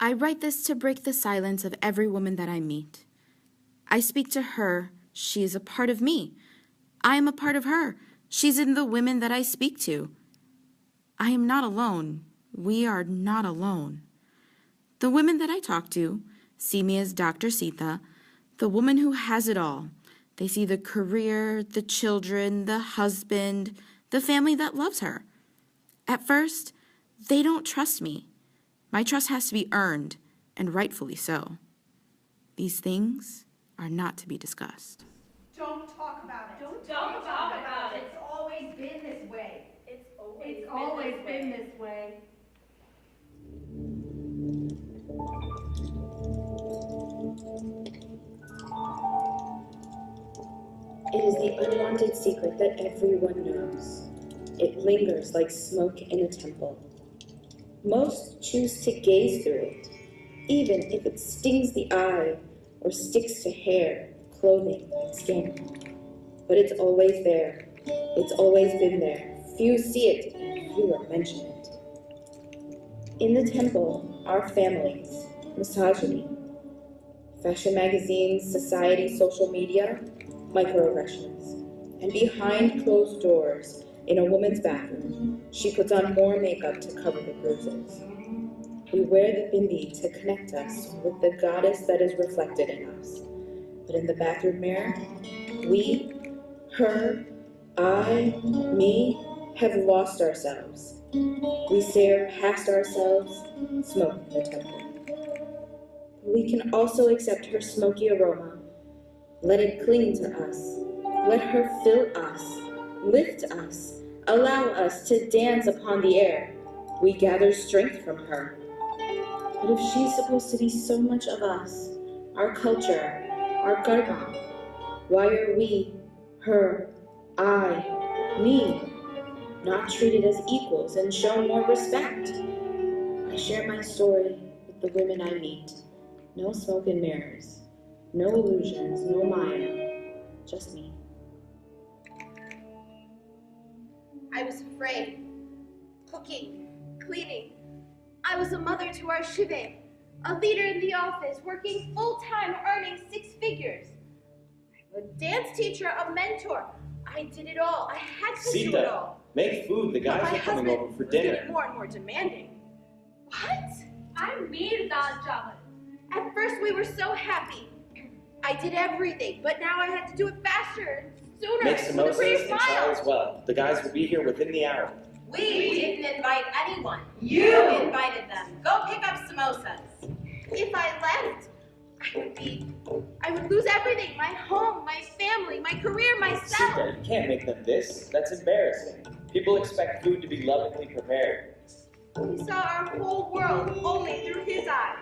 I write this to break the silence of every woman that I meet. I speak to her. She is a part of me. I am a part of her. She's in the women that I speak to. I am not alone. We are not alone. The women that I talk to see me as Dr. Sita, the woman who has it all. They see the career, the children, the husband, the family that loves her. At first, they don't trust me. My trust has to be earned, and rightfully so. These things are not to be discussed. Don't talk about it. Don't talk about it. It's always been this way. It's always been this way. It is the unwanted secret that everyone knows. It lingers like smoke in a temple. Most choose to gaze through it, even if it stings the eye or sticks to hair, clothing, and skin. But it's always there. It's always been there. Few see it, fewer mention it. In the temple, our families, misogyny, fashion magazines, society, social media, microaggressions. And behind closed doors, in a woman's bathroom, she puts on more makeup to cover the bruises. We wear the bindi to connect us with the goddess that is reflected in us. But in the bathroom mirror, we, her, I, me, have lost ourselves. We stare past ourselves, smoke in the temple. But we can also accept her smoky aroma. Let it cling to us. Let her fill us, lift us, allow us to dance upon the air. We gather strength from her. But if she's supposed to be so much of us, our culture, our garba, why are we, her, I, me, not treated as equals and shown more respect? I share my story with the women I meet. No smoke and mirrors, no illusions, no Maya, just me. I was afraid. Cooking, cleaning. I was a mother to our shive, a leader in the office, working full-time, earning 6 figures. I'm a dance teacher, a mentor. I did it all. I had to do it all. Make food. The guys are coming over for dinner. Getting more and more demanding. What? I made that job. At first, we were so happy. I did everything, but now I had to do it faster, sooner, Make with a pretty samosas and chai smile. as well. The guys will be here within the hour. We didn't invite anyone. You invited them. Go pick up samosas. If I left, I would lose everything. My home, my family, my career, myself. Sita, you can't make them this. That's embarrassing. People expect food to be lovingly prepared. We saw our whole world only through his eyes.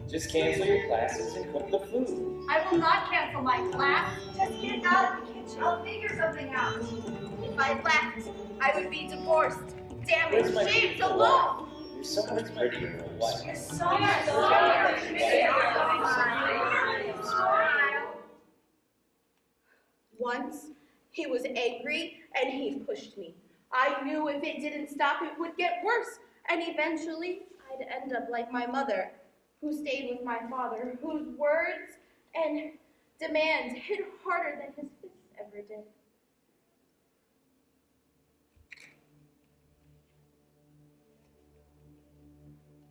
Just cancel your classes and cook the food. I will not cancel my class. Just get out of the kitchen. I'll figure something out. If I left, I would be divorced, Where's damaged, my shamed, beautiful alone. wife? You're so much prettier than a wife. You're so Once, he was angry and he pushed me. I knew if it didn't stop, it would get worse. And eventually, I'd end up like my mother, who stayed with my father, whose words and demands hit harder than his fists ever did.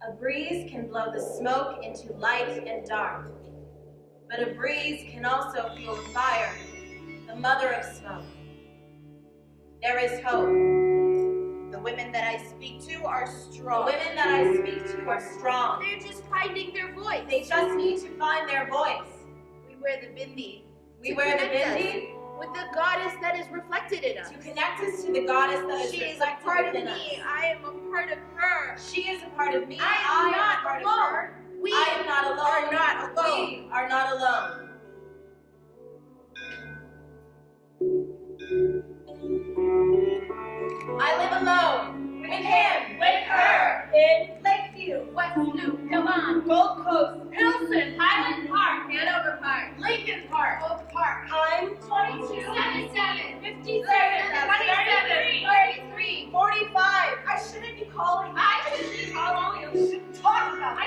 A breeze can blow the smoke into light and dark, but a breeze can also fuel fire, the mother of smoke. There is hope. The women that I speak to are strong. The women that I speak to are strong. They're just finding their voice. They just need to find their voice. We wear the bindi. We to wear the connect bindi us with the goddess that is reflected in us. to connect us to the goddess that is She is a reflected part of within me. us. I am a part of her. She is a part of me. I am not a part alone. of her. We I am not alone. are not alone. We are not alone. I live alone. With him. With her. In Lakeview, West Loop, Devon, Gold Coast, Pilsen, Highland Park, Hanover Park, Lincoln Park, Oak Park. I'm 22, 77, 57, 27, 33, 45. I shouldn't be calling. I shouldn't be calling you. Talk about I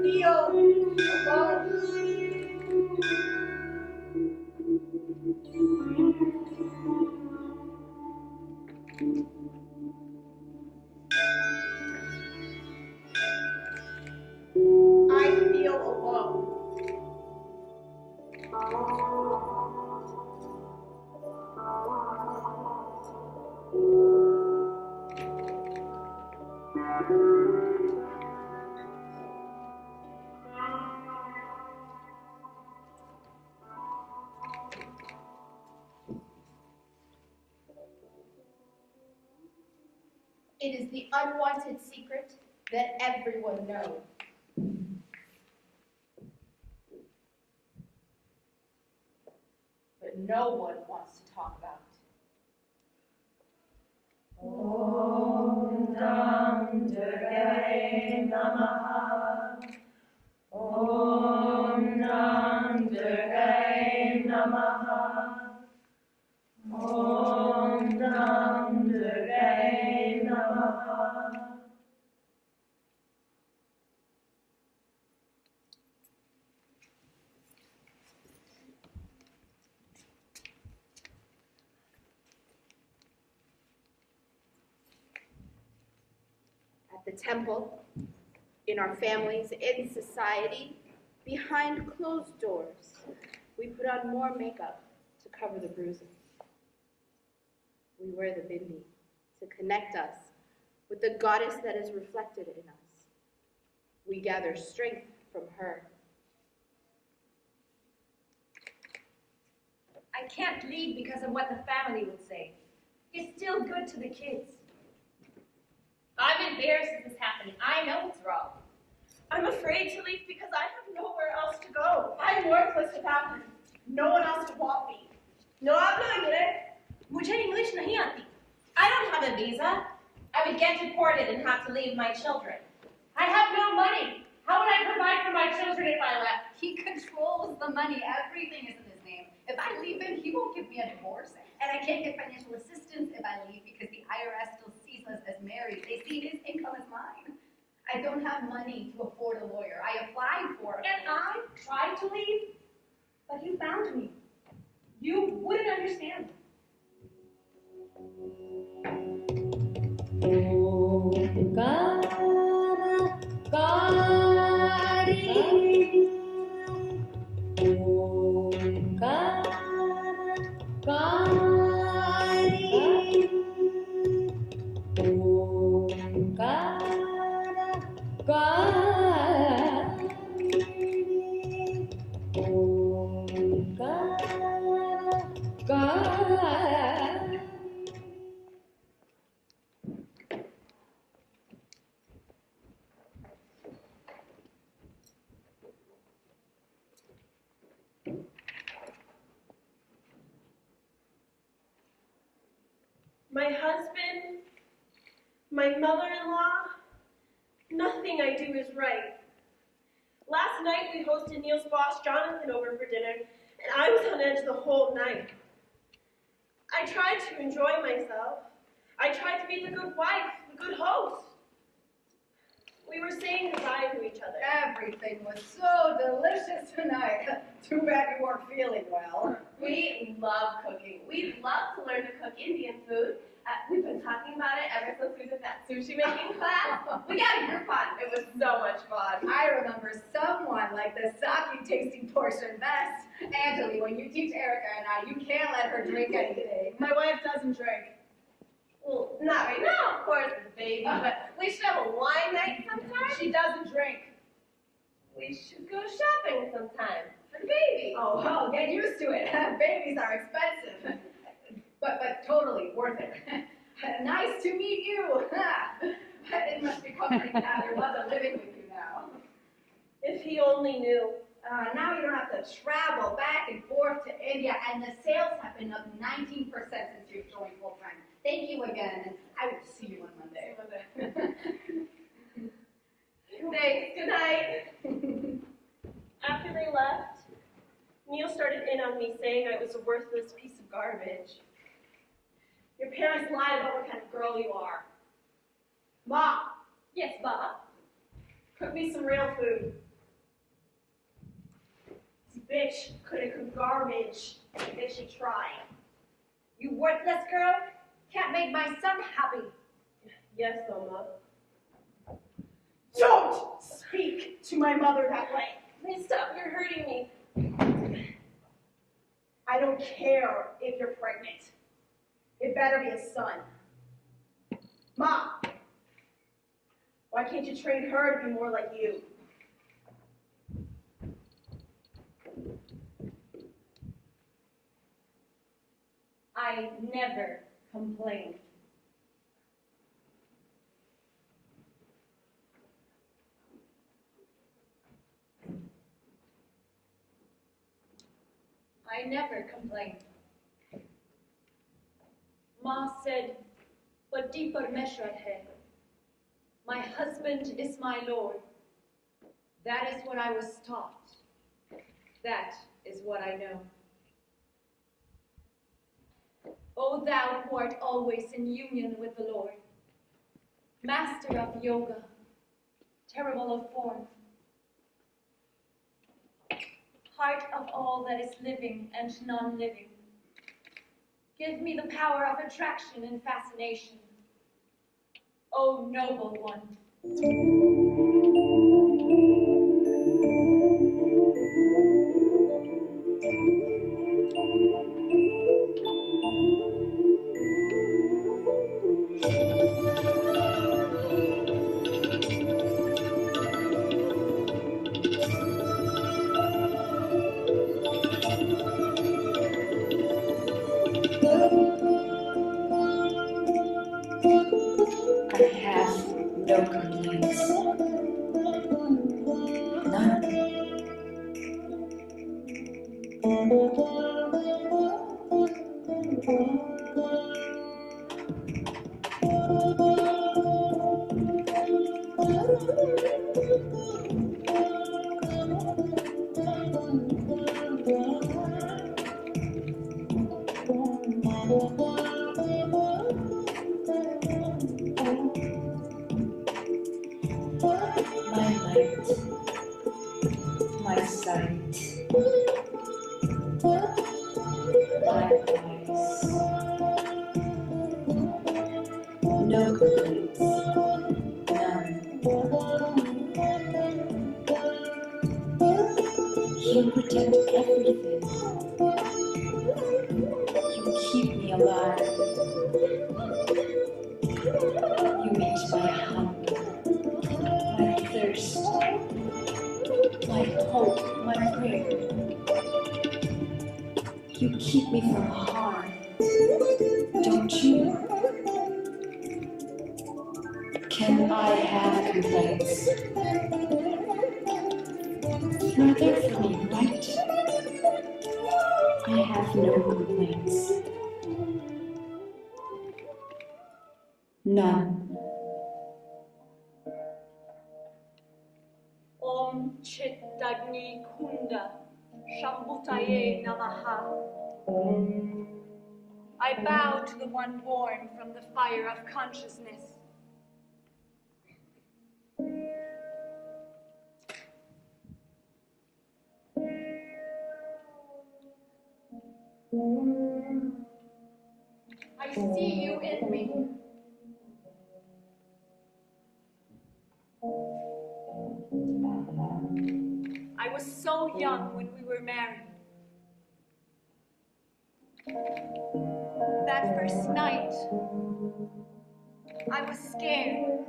feel alone. I feel alone. It is the unwanted secret that everyone knows. But no one wants to talk about it. Om Nam Durgaye Namaha. Om Nam Durgaye Namaha. Om Nam Durgaye Namaha. At the temple, in our families, in society, behind closed doors, we put on more makeup to cover the bruises. We wear the bindi to connect us with the goddess that is reflected in us. We gather strength from her. I can't leave because of what the family would say. It's still good to the kids. I'm embarrassed that this is happening. I know it's wrong. I'm afraid to leave because I have nowhere else to go. I'm worthless without him. No one else would want me. No hablo inglés. Mucha English nahi aati. I don't have a visa. I would get deported and have to leave my children. I have no money. How would I provide for my children if I left? He controls the money. Everything is in his name. If I leave him, he won't give me a divorce. And I can't get financial assistance if I leave because the IRS still sees us as married. They see his income as mine. I don't have money to afford a lawyer. I applied for it. And I tried to leave, but you found me. You wouldn't understand. My husband, my mother-in-law, nothing I do is right. Last night we hosted Neil's boss, Jonathan, over for dinner, and I was on edge the whole night. I tried to enjoy myself. I tried to be the good wife, the good host. We were saying goodbye to each other. Everything was so delicious tonight. Too bad you weren't feeling well. We love cooking. We'd love to learn to cook Indian food. We've been talking about it ever since we did that sushi making class. We got a group on. It was so much fun. I remember someone like the sake tasting portion best. Angeli, when you teach Erica and I, you can't let her drink anything. My wife doesn't drink. Well, not right now, of course, it's baby, but we should have a wine night sometime. She doesn't drink. We should go shopping sometime for the baby. Oh, get used to it. Babies are expensive. But totally worth it. Nice to meet you. It must be comforting to have your mother living with you now. If he only knew. Now you don't have to travel back and forth to India, and the sales have been up 19% since you've joined full time. Thank you again, and I will see you on Monday. Thanks. Good night. After they left, Neil started in on me saying I was a worthless piece of garbage. Your parents lied about what kind of girl you are. Mom. Yes, Bob. Cook me some real food. bitch couldn't cook garbage if she tried. You worthless girl! Can't make my son happy. Yes, Oma. Don't speak to my mother that way. Please stop, you're hurting me. I don't care if you're pregnant. It better be a son. Mom, why can't you train her to be more like you? I never complained. I never complained. Ma said, "Pati Parmeshwar hai. My husband is my Lord." That is what I was taught. That is what I know. O thou who art always in union with the Lord, master of yoga, terrible of form, heart of all that is living and non-living, give me the power of attraction and fascination. O noble one. I have no complaints. None. My light, my sight, my eyes. No complaints. None. You protect everything. You keep me alive. You meet my hunger, my thirst, my hope, my prayer. You keep me from harm, don't you? Can I have complaints? You're there for me, right? I have no complaints. None. Om Chit Dagni Kunda Shambhutaye Namaha. I bow to the one born from the fire of consciousness. I see you in me. I was so young when we were married. That first night, I was scared.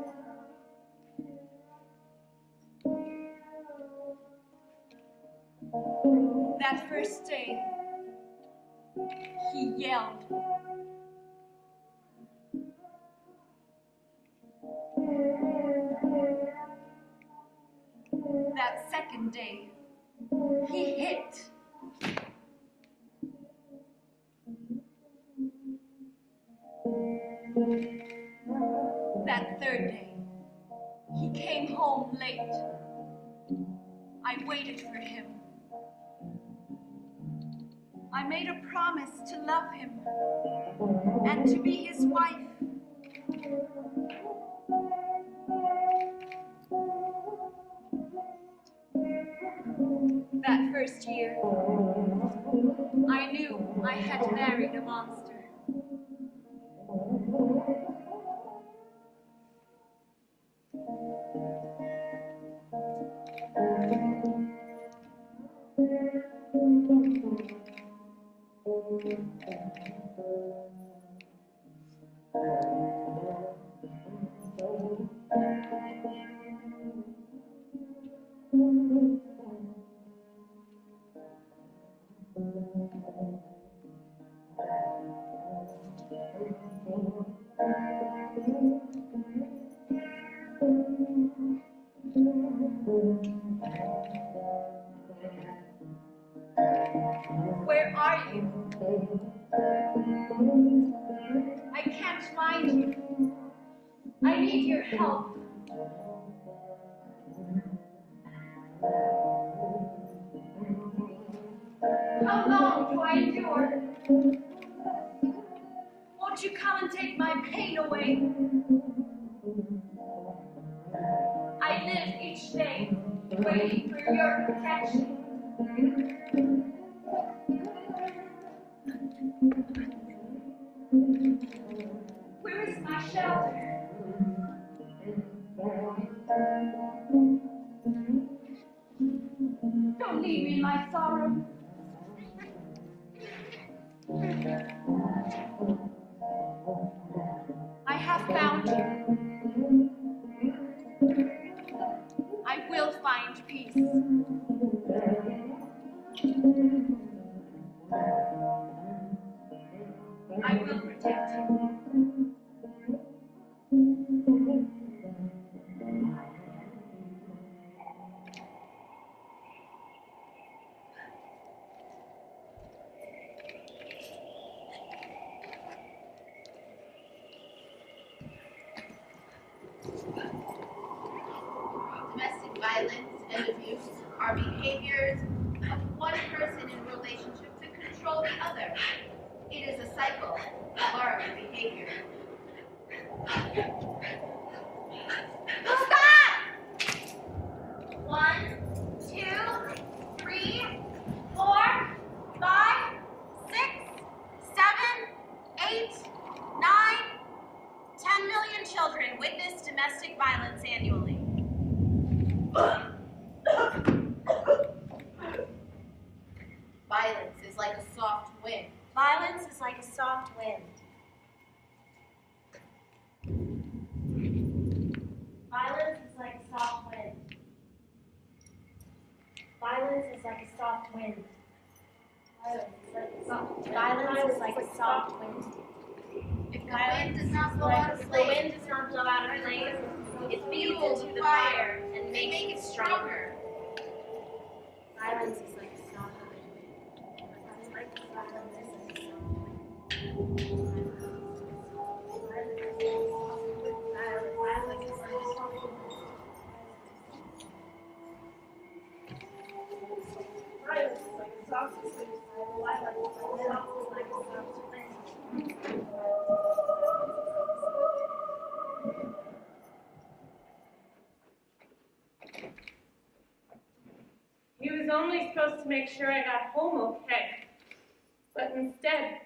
That first day, he yelled. That second day, he hit. That third day, he came home late. I waited for him. I made a promise to love him and to be his wife. That first year, I knew I had married a monster. Where are you? I can't find you. I need your help. How long do I endure? Won't you come and take my pain away? I live each day waiting for your protection. Where is my shelter? Don't leave me in my sorrow. I have found you. I will find peace. I will protect you. Domestic violence and abuse are behaviors of one person in relationship to control the other. It is a cycle of learned behavior. Stop! 1, 2, 3, 4, 5, 6, 7, 8, 9, 10 million children witness domestic violence annually. Violence is like a soft wind. Violence is like a soft wind. Violence is like a soft wind. Violence is like a soft wind. Violence is like a soft wind. If the wind does not blow out a The flame, wind does not blow out a flame. It feeds into the fire and makes it stronger. Violence is like a soft wind. Violence is like a soft wind. He was only supposed to make sure I got home okay. But instead,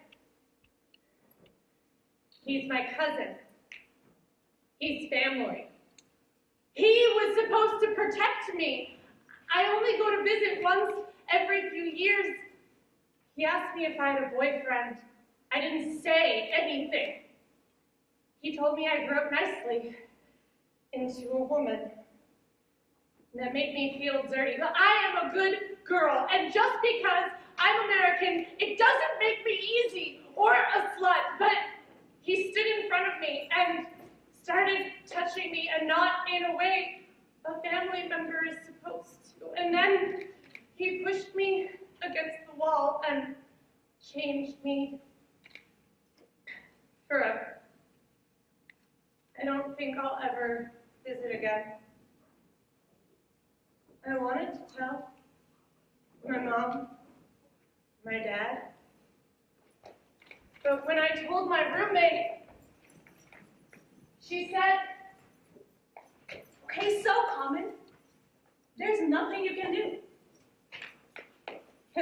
he's my cousin. He's family. He was supposed to protect me. I only go to visit once every few years. He asked me if I had a boyfriend. I didn't say anything. He told me I grew up nicely into a woman. And that made me feel dirty. But I am a good girl, and just because I'm American, it doesn't make me easy or a slut. But he stood in front of me and started touching me, and not in a way a family member is supposed to. And then he pushed me against the wall and changed me forever. I don't think I'll ever visit again. I wanted to tell my mom, my dad, but when I told my roommate, she said, "Okay, so Common, there's nothing you can do.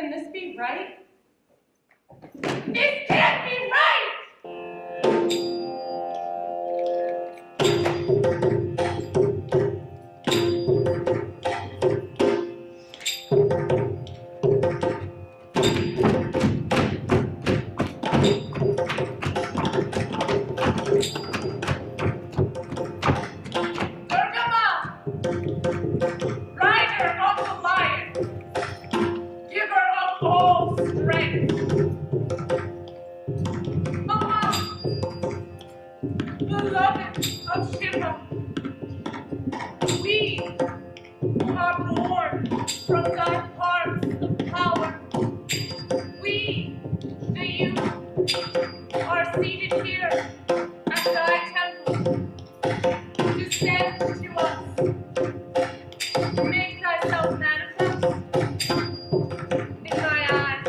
Can this be right? This can't be right! Rider of the lion, giver of all strength. Mama, beloved of Shiva, we who are born from thy parts of power, we, the youth, are seated here at thy temple to send to us. Make thyself manifest in my eyes.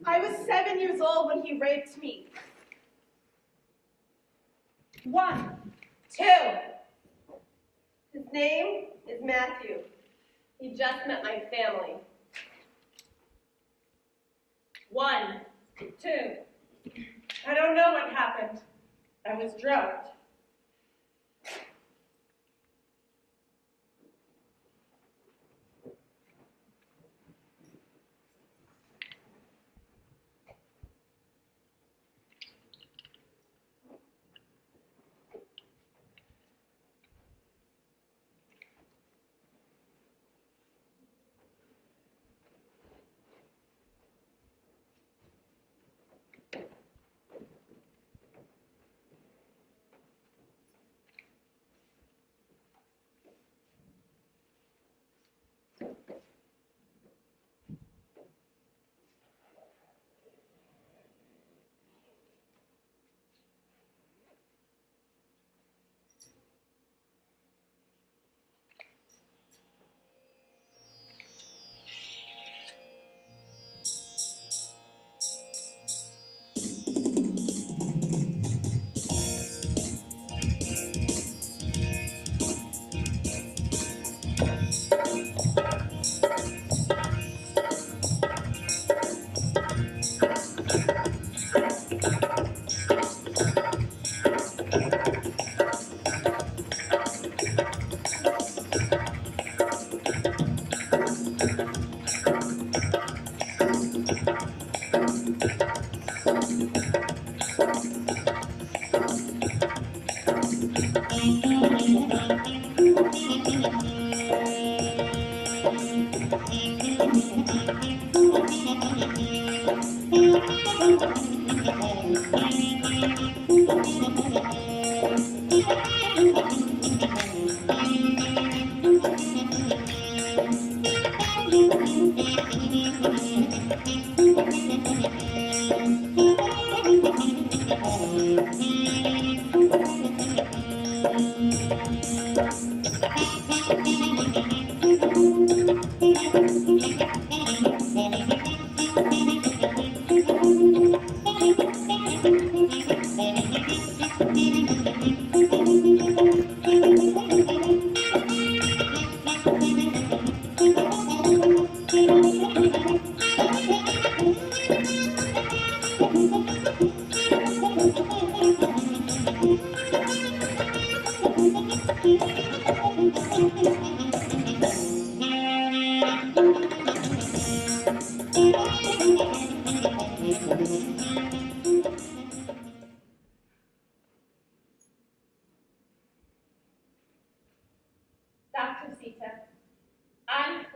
I was 7 years old when he raped me. 1, 2. His name is Matthew. He just met my family. 1, 2. I don't know what happened. I was drugged.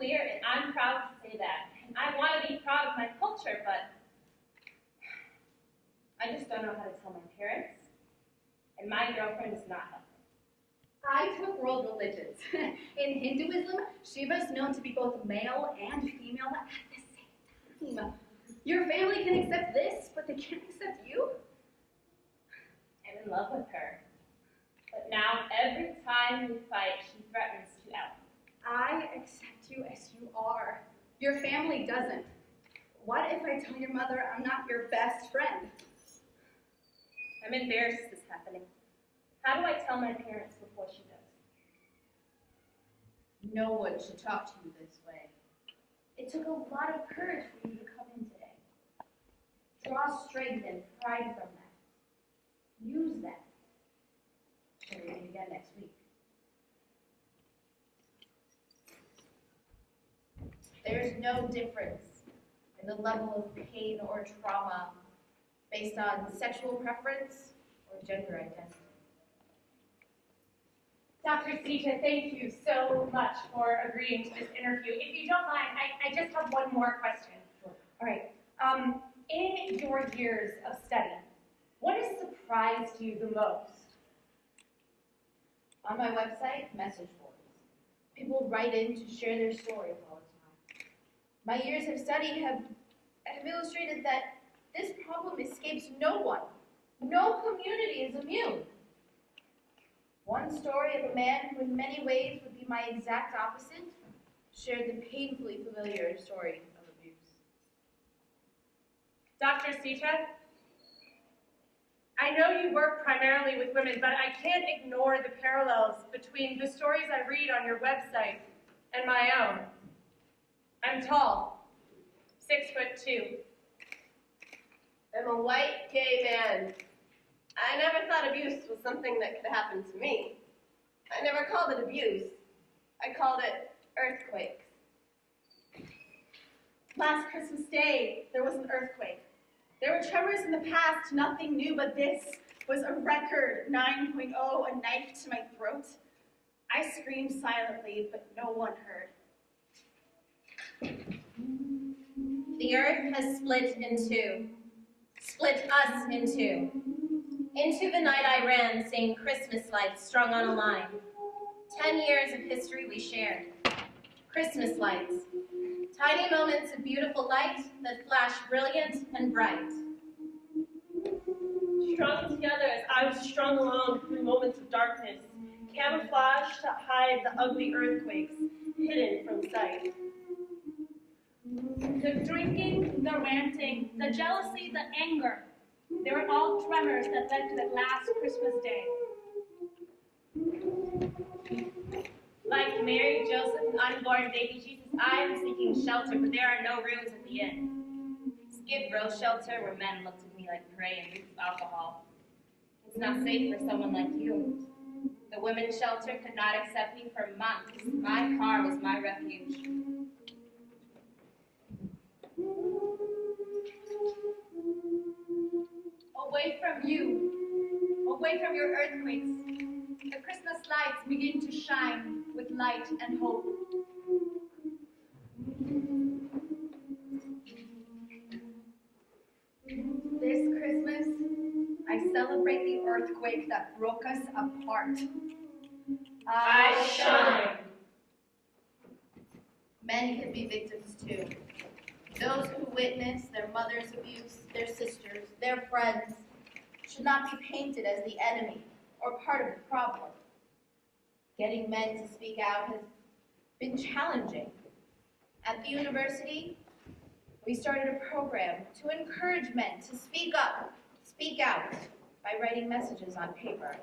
queer, and I'm proud to say that. And I want to be proud of my culture, but I just don't know how to tell my parents, and my girlfriend is not helping. I took world religions. In Hinduism, Shiva is known to be both male and female at the same time. Your family can accept this, but they can't accept you? I'm in love with her. But now, every time we fight, she threatens to out me. I accept you as you are. Your family doesn't. What if I tell your mother I'm not your best friend? I'm embarrassed this is happening. How do I tell my parents before she does? No one should talk to you this way. It took a lot of courage for you to come in today. Draw strength and pride from that. Use that. Shall we meet again next week? There's no difference in the level of pain or trauma based on sexual preference or gender identity. Dr. Sita, thank you so much for agreeing to this interview. If you don't mind, I just have one more question. Sure. All right. In your years of study, what has surprised you the most? On my website, message boards. People write in to share their stories all the time. My years of study have illustrated that this problem escapes no one. No community is immune. One story of a man who in many ways would be my exact opposite shared the painfully familiar story of abuse. Dr. Sita, I know you work primarily with women, but I can't ignore the parallels between the stories I read on your website and my own. I'm tall, 6'2". I'm a white gay man. I never thought abuse was something that could happen to me. I never called it abuse. I called it earthquakes. Last Christmas Day, there was an earthquake. There were tremors in the past, nothing new, but this was a record 9.0, a knife to my throat. I screamed silently, but no one heard. The earth has split in two. Split us in two. Into the night I ran, seeing Christmas lights strung on a line. 10 years of history we shared. Christmas lights. Tiny moments of beautiful light that flash brilliant and bright. Strung together as I was strung along through moments of darkness, camouflaged to hide the ugly earthquakes, hidden from sight. The drinking, the ranting, the jealousy, the anger, they were all tremors that led to that last Christmas Day. Like Mary, Joseph, and unborn baby Jesus, I am seeking shelter, but there are no rooms at the inn. Skid Row shelter where men looked at me like prey and used alcohol. It's not safe for someone like you. The women's shelter could not accept me for months. My car was my refuge. Away from you, away from your earthquakes, the Christmas lights begin to shine with light and hope. This Christmas, I celebrate the earthquake that broke us apart. I shine. Men can be victims too. Those who witness their mother's abuse, their sisters, their friends, should not be painted as the enemy or part of the problem. Getting men to speak out has been challenging. At the university, we started a program to encourage men to speak up, speak out, by writing messages on paper.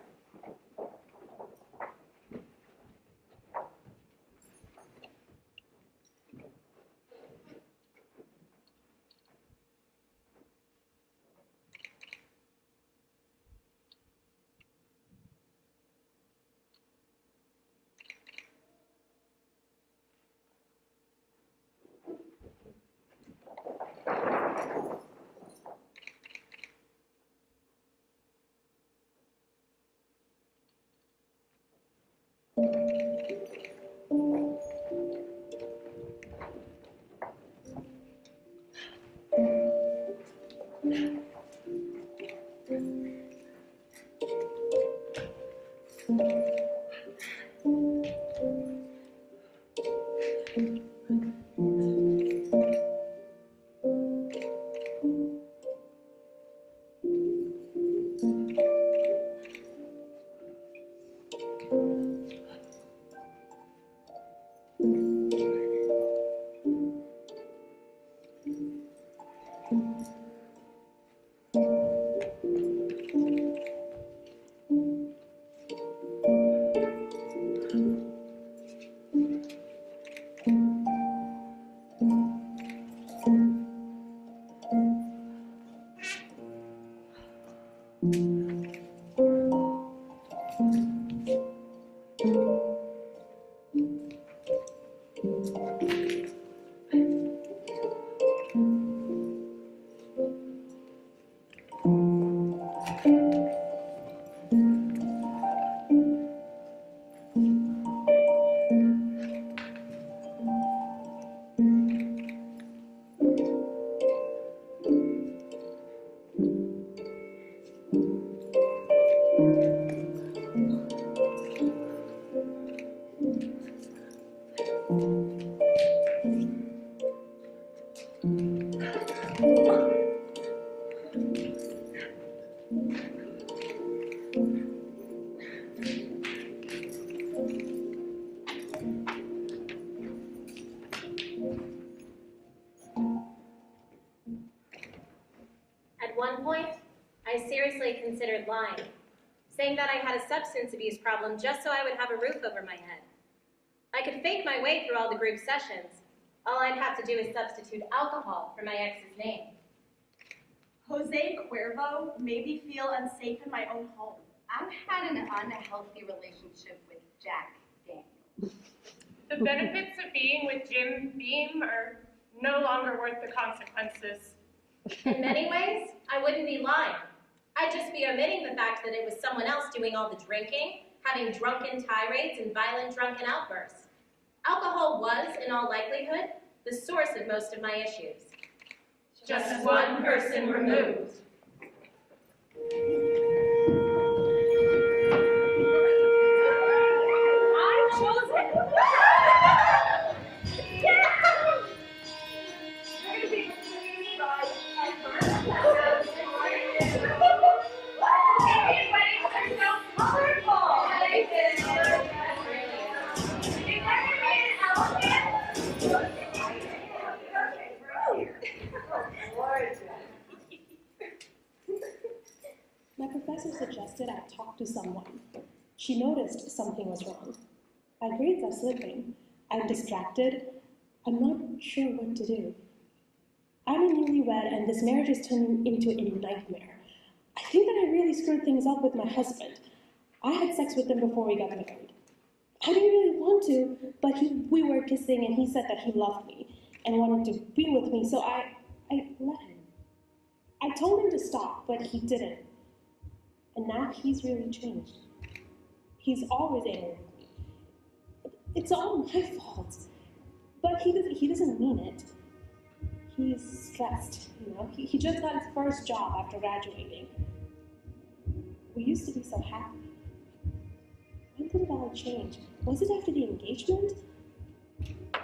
At one point, I seriously considered lying, saying that I had a substance abuse problem just so I would have a roof over my head. I could fake my way through all the group sessions. All I'd have to do is substitute alcohol for my ex's name. Jose Cuervo made me feel unsafe in my own home. I've had an unhealthy relationship with Jack Daniels. The benefits of being with Jim Beam are no longer worth the consequences. In many ways, I wouldn't be lying. I'd just be omitting the fact that it was someone else doing all the drinking, having drunken tirades and violent drunken outbursts. Alcohol was, in all likelihood, the source of most of my issues. Just one person removed. I chose it! You're gonna be pleased by My professor suggested I talk to someone. She noticed something was wrong. My grades are slipping. I'm distracted. I'm not sure what to do. I'm a newlywed and this marriage is turning into a nightmare. I think that I really screwed things up with my husband. I had sex with him before we got married. I didn't really want to, but we were kissing and he said that he loved me and wanted to be with me, so I let him. I told him to stop, but he didn't. And now he's really changed. He's always angry with me. It's all my fault. But he doesn't mean it. He's stressed, you know. He just got his first job after graduating. We used to be so happy. When did it all change? Was it after the engagement?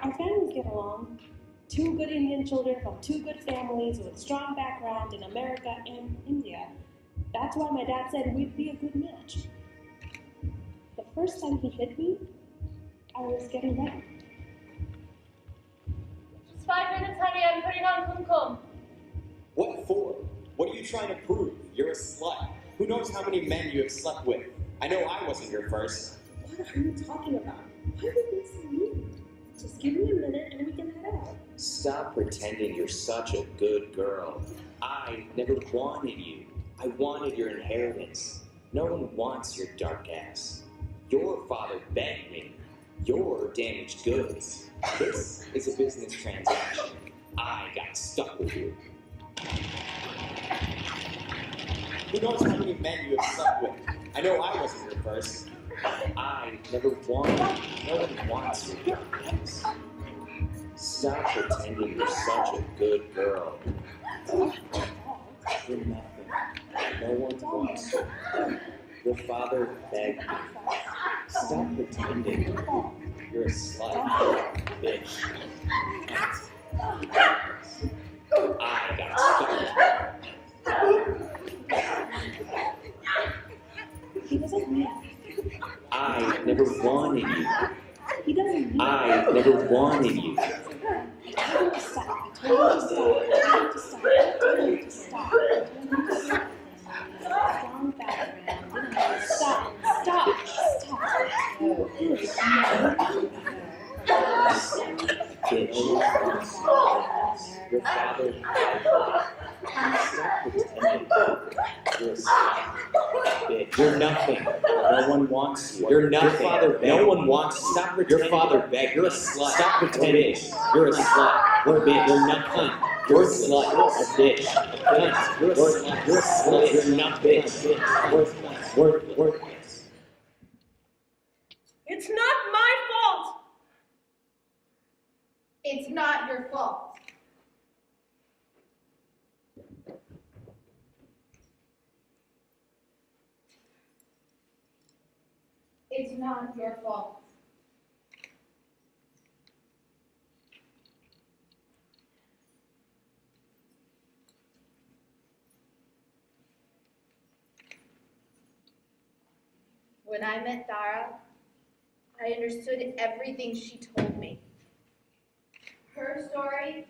Our families get along. 2 good Indian children from 2 good families with strong background in America and India. That's why my dad said we'd be a good match. The first time he hit me, I was getting ready. Just 5 minutes, honey, I'm putting on kumkum. What for? What are you trying to prove? You're a slut. Who knows how many men you have slept with? I know I wasn't your first. What are you talking about? Why would you say me? Just give me a minute and we can head out. Stop pretending you're such a good girl. I never wanted you. I wanted your inheritance. No one wants your dark ass. Your father begged me. You're damaged goods. This is a business transaction. I got stuck with you. Who knows how many men you have slept with? I know I wasn't your first. I never wanted you. No one wants your dark ass. Stop pretending you're such a good girl. You're nothing. No one wants you. Your father begged me. Stop pretending. You're a slut. bitch. I got started. He doesn't mean I never wanted you. He doesn't mean I never wanted you. I told him to stop. I told him to stop. I told him to stop. I told him to stop. Strong background. Didn't I? Stop. Bitch. Your father died. Stop pretending. You're a slut. Bitch. You're nothing. No one wants you. You're nothing. Your father begged. No one wants you. Stop pretending. Your father begged. You're a slut. Stop pretending. You're a slut. You're a bitch. You're nothing. You're a slut. A bitch. A cunt. You're a slut. You're a slut. You're nothing. Worthless. It's not my fault. It's not your fault. It's not your fault. When I met Dara, I understood everything she told me. Her story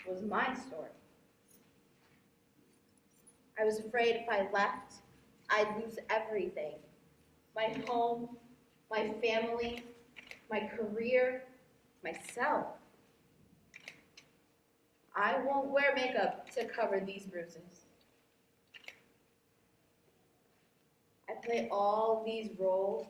was my story. I was afraid if I left, I'd lose everything. My home, my family, my career, myself. I won't wear makeup to cover these bruises. I play all these roles.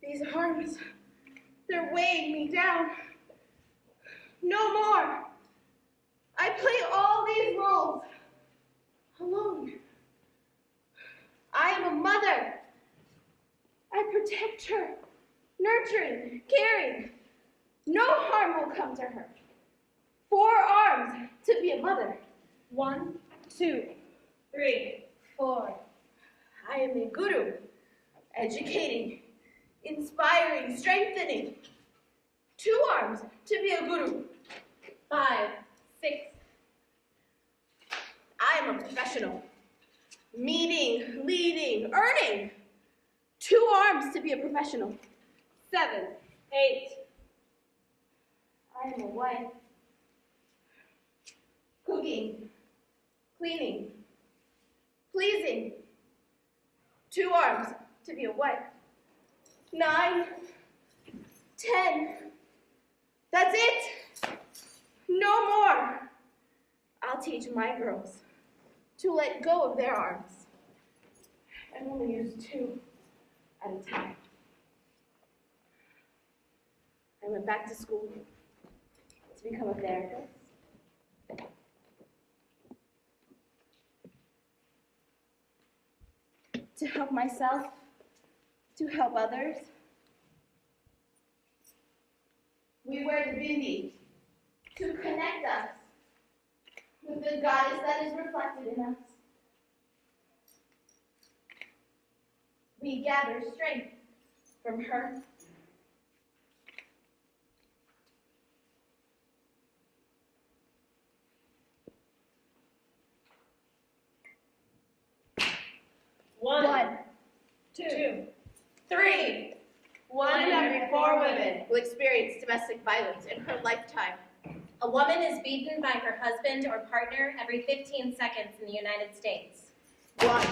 These arms, they're weighing me down. No more. I play all these roles alone. I am a mother. I protect her, nurturing, caring. No harm will come to her. 4 arms to be a mother. 1, 2, 3, 4. I am a guru, educating, inspiring, strengthening. 2 arms to be a guru. 5, 6. I am a professional. Meeting, leading, earning. 2 arms to be a professional. 7, 8. I am a wife. Cooking, cleaning, pleasing. 2 arms to be a wife. 9, 10. That's it. No more. I'll teach my girls to let go of their arms and only use 2 at a time. I went back to school to become a therapist. To help myself, to help others. We wear the Bindis to connect us with the goddess that is reflected in us. We gather strength from her. One, two, 3. 1 in every 4 women will experience domestic violence in her lifetime. A woman is beaten by her husband or partner every 15 seconds in the United States. 1,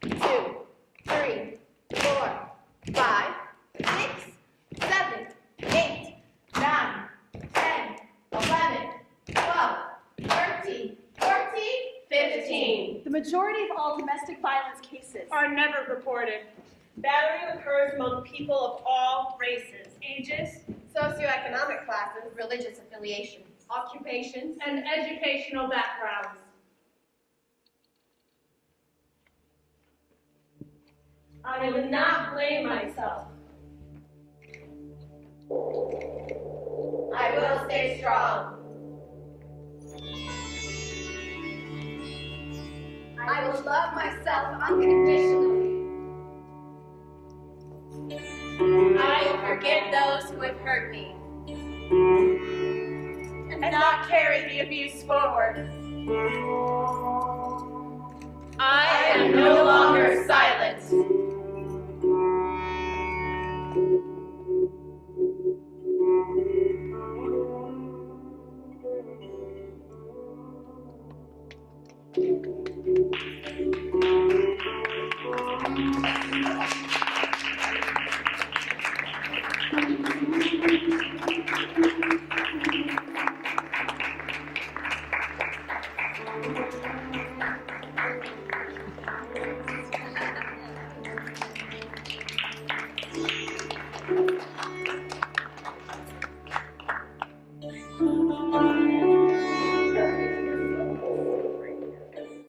2, 3, 4, 5, 6, 7, 8, 9, 10, 11, 12, 13, 14, 15. The majority of all domestic violence cases Are never reported. Battery occurs among people of all races, Ages socioeconomic classes, religious affiliations, occupations, and educational backgrounds. I would not blame myself. I will stay strong. I will love myself unconditionally. I will forgive those who have hurt me. And not carry the abuse forward. I am no longer silent.